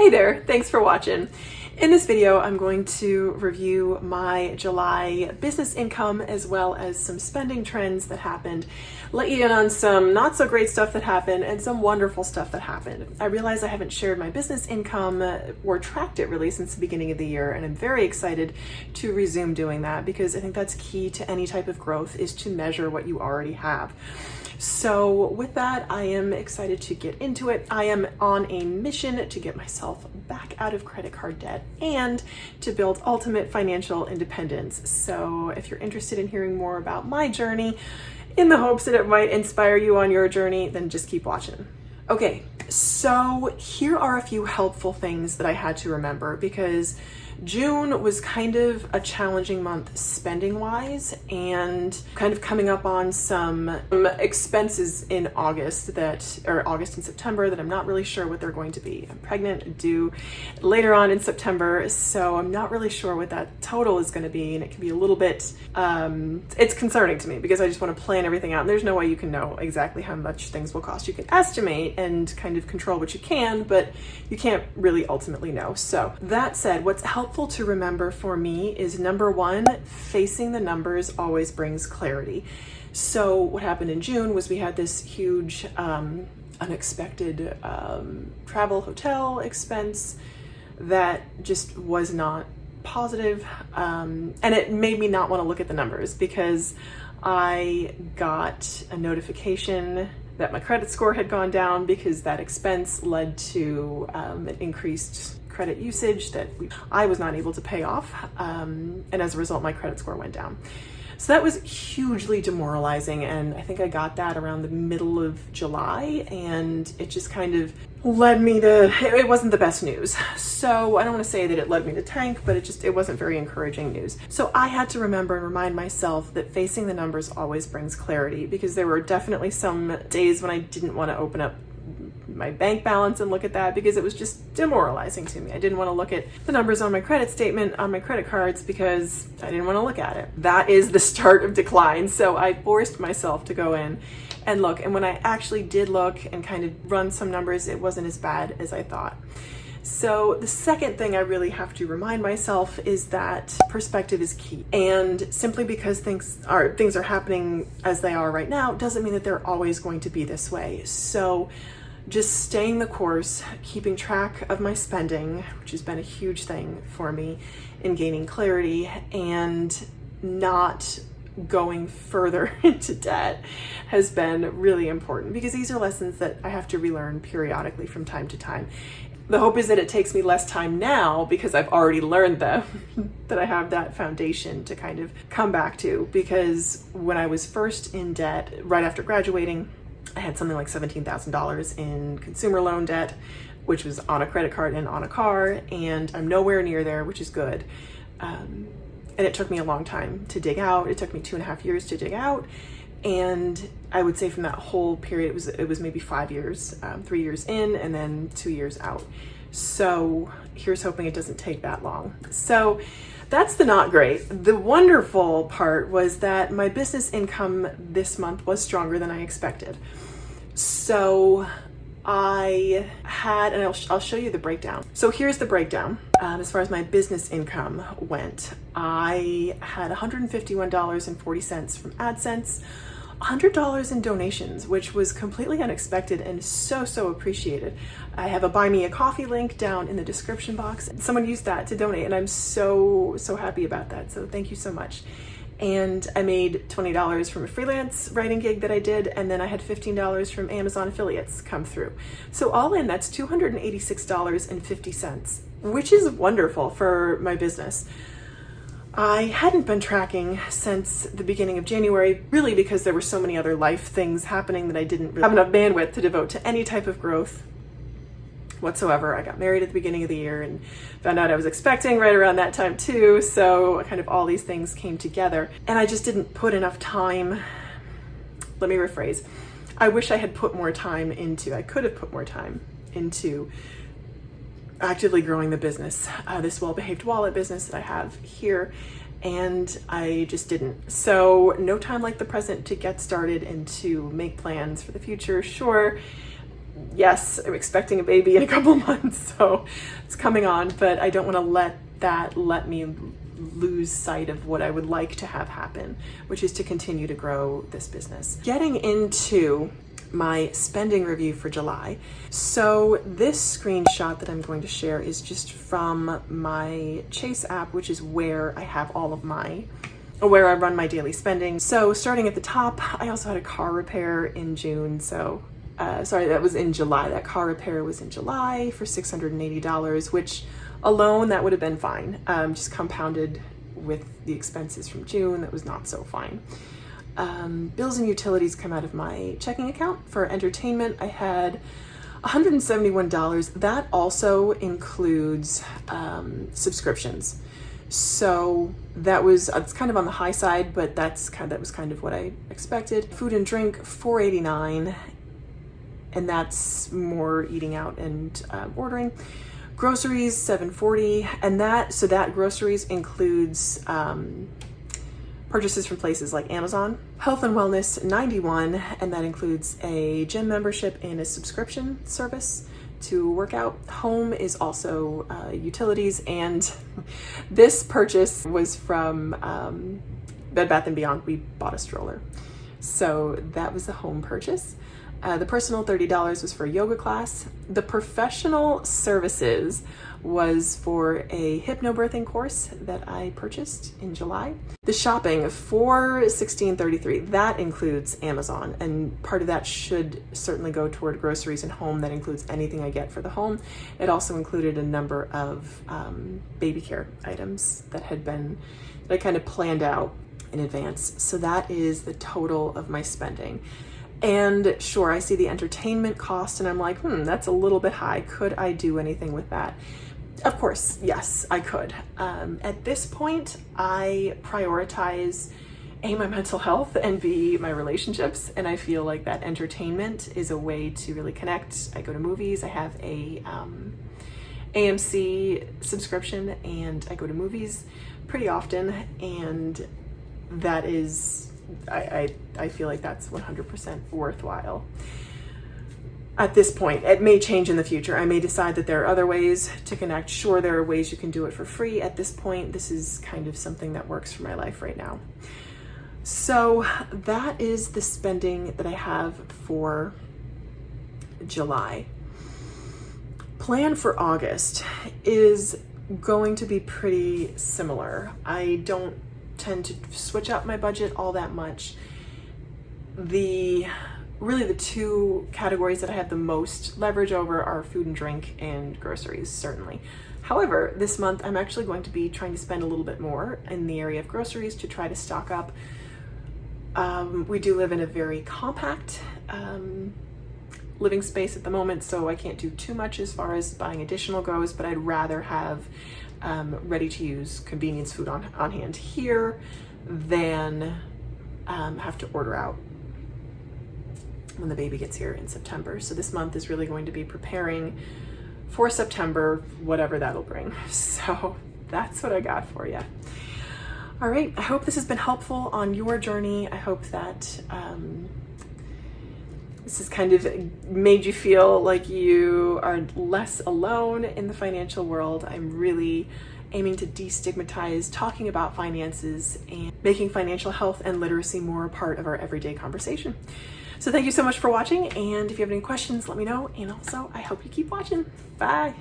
Hey there, thanks for watching. In this video, I'm going to review my July business income as well as some spending trends that happened, let you in on some not so great stuff that happened and some wonderful stuff that happened. I realize I haven't shared my business income or tracked it really since the beginning of the year, and I'm very excited to resume doing that because I think that's key to any type of growth is to measure what you already have. So with that, I am excited to get into it. I am on a mission to get myself back out of credit card debt and to build ultimate financial independence. So if you're interested in hearing more about my journey in the hopes that it might inspire you on your journey, then just keep watching. Okay, so here are a few helpful things that I had to remember because June was kind of a challenging month spending wise and kind of coming up on some expenses in August and September that I'm not really sure what they're going to be. I'm pregnant, due later on in September, so I'm not really sure what that total is going to be, and it can be a little bit, it's concerning to me because I just want to plan everything out, and there's no way you can know exactly how much things will cost. You can estimate and kind of control what you can, but you can't really ultimately know. So that said, what's helpful to remember for me is number one, facing the numbers always brings clarity. So what happened in June was we had this huge unexpected travel hotel expense that just was not positive, and it made me not want to look at the numbers because I got a notification that my credit score had gone down because that expense led to an increased credit usage that I was not able to pay off, and as a result my credit score went down. So that was hugely demoralizing, and I think I got that around the middle of July, and it just kind of led me to, it wasn't the best news. So I don't want to say that it led me to tank, but it wasn't very encouraging news. So I had to remember and remind myself that facing the numbers always brings clarity, because there were definitely some days when I didn't want to open up my bank balance and look at that because it was just demoralizing to me. I didn't want to look at the numbers on my credit statement on my credit cards because I didn't want to look at it. That is the start of decline. So I forced myself to go in and look. And when I actually did look and kind of run some numbers, it wasn't as bad as I thought. So the second thing I really have to remind myself is that perspective is key. And simply because things are happening as they are right now doesn't mean that they're always going to be this way. So just staying the course, keeping track of my spending, which has been a huge thing for me in gaining clarity, and not going further into debt has been really important because these are lessons that I have to relearn periodically from time to time. The hope is that it takes me less time now because I've already learned them, that I have that foundation to kind of come back to, because when I was first in debt, right after graduating, I had something like $17,000 in consumer loan debt, which was on a credit card and on a car, and I'm nowhere near there, which is good. And it took me a long time to dig out. It took me 2.5 years to dig out. And I would say from that whole period, it was maybe 5 years, 3 years in and then 2 years out. So here's hoping it doesn't take that long. So that's the not great. The wonderful part was that my business income this month was stronger than I expected. So I had, and I'll show you the breakdown. So here's the breakdown. As far as my business income went, I had $151.40 from AdSense, $100 in donations, which was completely unexpected and so appreciated. I have a buy me a coffee link down in the description box. Someone used that to donate, and I'm so happy about that. So thank you so much. And I made $20 from a freelance writing gig that I did, and then I had $15 from Amazon affiliates come through. So all in, that's $286.50, which is wonderful for my business. I hadn't been tracking since the beginning of January, really because there were so many other life things happening that I didn't really have enough bandwidth to devote to any type of growth whatsoever. I got married at the beginning of the year and found out I was expecting right around that time too. So kind of all these things came together, and I just didn't put enough time. Let me rephrase. I wish I had put more time into, I could have put more time into actively growing the business, this well-behaved wallet business that I have here, and I just didn't. So no time like the present to get started and to make plans for the future. Sure, yes, I'm expecting a baby in a couple months, so it's coming on, but I don't want to let me lose sight of what I would like to have happen, which is to continue to grow this business. Getting into my spending review for July. So this screenshot that I'm going to share is just from my Chase app, which is where I have all of where I run my daily spending. So starting at the top, I also had a car repair in June. So sorry, that was in July. That car repair was in July for $680, which alone, that would have been fine. Just compounded with the expenses from June, that was not so fine. Bills and utilities come out of my checking account. For entertainment, I had $171. That also includes subscriptions. So it's kind of on the high side, but that was kind of what I expected. Food and drink, $489, and that's more eating out and ordering. Groceries, $740, and that groceries includes purchases from places like Amazon. Health and wellness, $91, and that includes a gym membership and a subscription service to work out. Home is also utilities, and this purchase was from Bed Bath & Beyond. We bought a stroller. So that was the home purchase. The personal $30 was for a yoga class. The professional services was for a hypnobirthing course that I purchased in July. The shopping for $16.33, that includes Amazon, and part of that should certainly go toward groceries and home. That includes anything I get for the home. It also included a number of baby care items that I kind of planned out in advance. So that is the total of my spending. And sure, I see the entertainment cost and I'm like, that's a little bit high. Could I do anything with that? Of course, yes, I could. At this point, I prioritize A, my mental health, and B, my relationships. And I feel like that entertainment is a way to really connect. I go to movies. I have a AMC subscription, and I go to movies pretty often. And that is, I feel like that's 100% worthwhile. At this point, it may change in the future. I may decide that there are other ways to connect. Sure, there are ways you can do it for free. At this point, this is kind of something that works for my life right now. So that is the spending that I have for July. Plan for August is going to be pretty similar. I don't tend to switch up my budget all that much. Really the two categories that I have the most leverage over are food and drink and groceries, certainly. However, this month I'm actually going to be trying to spend a little bit more in the area of groceries to try to stock up. We do live in a very compact living space at the moment, so I can't do too much as far as buying additional goes, but I'd rather have ready-to-use convenience food on hand here than have to order out when the baby gets here in September. So this month is really going to be preparing for September, whatever that'll bring. So that's what I got for you. All right, I hope this has been helpful on your journey. I hope that this has kind of made you feel like you are less alone in the financial world. I'm really aiming to destigmatize talking about finances and making financial health and literacy more a part of our everyday conversation. So thank you so much for watching, and if you have any questions, let me know, and also I hope you keep watching. Bye.